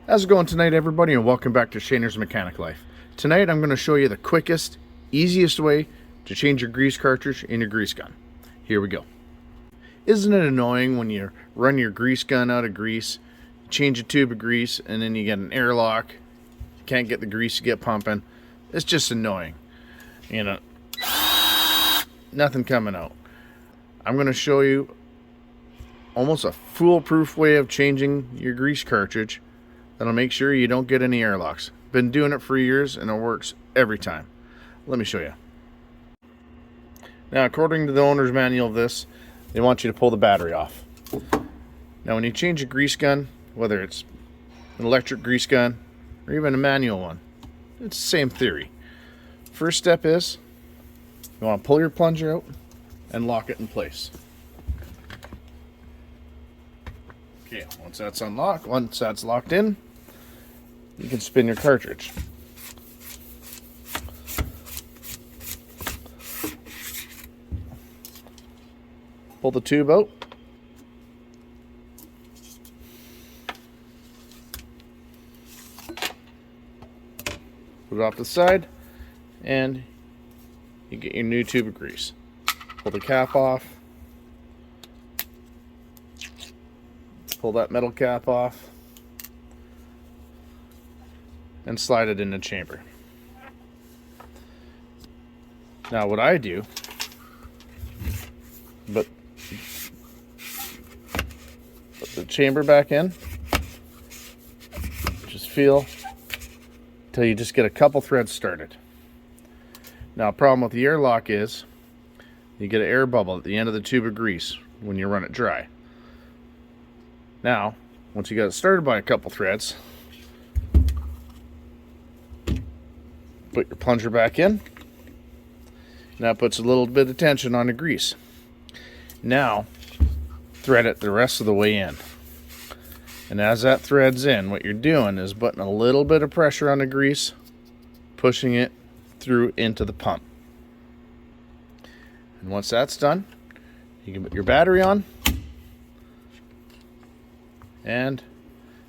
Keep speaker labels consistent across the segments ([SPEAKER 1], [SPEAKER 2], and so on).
[SPEAKER 1] How's it going tonight, everybody, and welcome back to Shaner's Mechanic Life. Tonight I'm going to show you the quickest, easiest way to change your grease cartridge in your grease gun. Here we go. Isn't it annoying when you run your grease gun out of grease, change a tube of grease, and then you get an airlock, you can't get the grease to get pumping? It's just annoying. You know, nothing coming out. I'm going to show you almost a foolproof way of changing your grease cartridge that'll make sure you don't get any airlocks. Been doing it for years and it works every time. Let me show you. Now, according to the owner's manual of this, they want you to pull the battery off. Now, when you change a grease gun, whether it's an electric grease gun or even a manual one, it's the same theory. First step is you want to pull your plunger out and lock it in place. Okay, once that's locked in, you can spin your cartridge. Pull the tube out. Put it off to the side, and you get your new tube of grease. Pull the cap off. Pull that metal cap off and slide it in the chamber. Now what I do, put the chamber back in, just feel until you just get a couple threads started. Now, problem with the airlock is you get an air bubble at the end of the tube of grease when you run it dry. Now, once you got it started by a couple threads, put your plunger back in. Now it puts a little bit of tension on the grease. Now, thread it the rest of the way in. And as that threads in, what you're doing is putting a little bit of pressure on the grease, pushing it through into the pump. And once that's done, you can put your battery on, and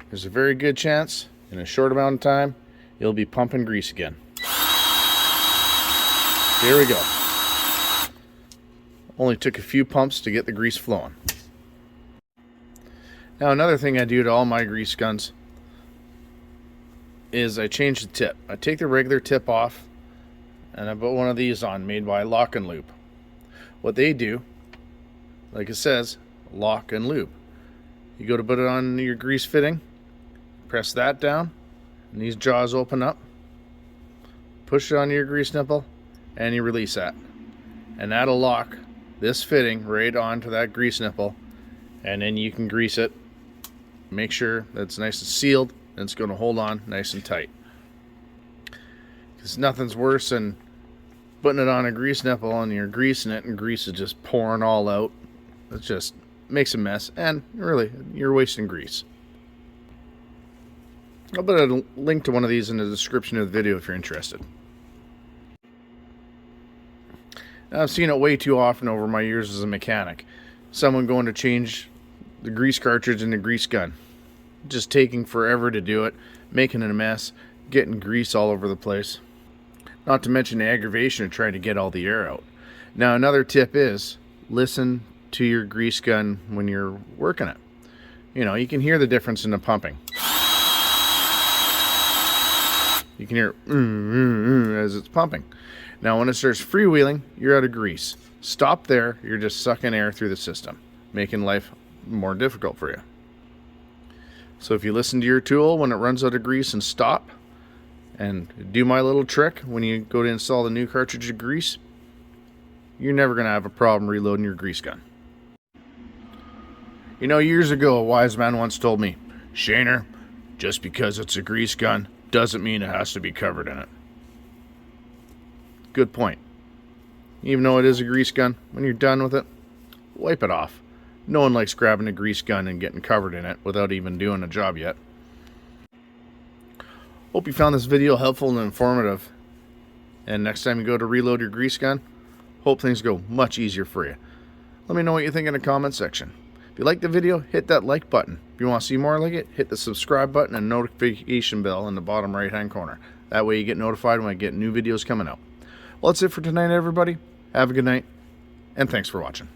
[SPEAKER 1] there's a very good chance in a short amount of time you'll be pumping grease again. Here we go. Only took a few pumps to get the grease flowing. Now, another thing I do to all my grease guns is I change the tip. I take the regular tip off and I put one of these on, made by Lock and Lube. What they do, like it says, lock and lube. You go to put it on your grease fitting, press that down, and these jaws open up. Push it onto your grease nipple, and you release that. And that'll lock this fitting right onto that grease nipple, and then you can grease it. Make sure that it's nice and sealed, and it's going to hold on nice and tight. Because nothing's worse than putting it on a grease nipple and you're greasing it and grease is just pouring all out. It just makes a mess, and really, you're wasting grease. I'll put a link to one of these in the description of the video if you're interested. Now, I've seen it way too often over my years as a mechanic. Someone going to change the grease cartridge in the grease gun. Just taking forever to do it, making it a mess, getting grease all over the place. Not to mention the aggravation of trying to get all the air out. Now, another tip is listen to your grease gun when you're working it. You know, you can hear the difference in the pumping. You can hear as it's pumping. Now, when it starts freewheeling, you're out of grease. Stop there. You're just sucking air through the system, making life more difficult for you. So if you listen to your tool when it runs out of grease and stop, and do my little trick when you go to install the new cartridge of grease, you're never going to have a problem reloading your grease gun. You know, years ago, a wise man once told me, "Shaner, just because it's a grease gun doesn't mean it has to be covered in it." Good point. Even though it is a grease gun, when you're done with it, wipe it off. No one likes grabbing a grease gun and getting covered in it without even doing a job yet. Hope you found this video helpful and informative. And next time you go to reload your grease gun, hope things go much easier for you. Let me know what you think in the comment section. If you like the video, hit that like button. If you want to see more like it, hit the subscribe button and notification bell in the bottom right hand corner. That way you get notified when I get new videos coming out. Well, that's it for tonight, everybody. Have a good night, and thanks for watching.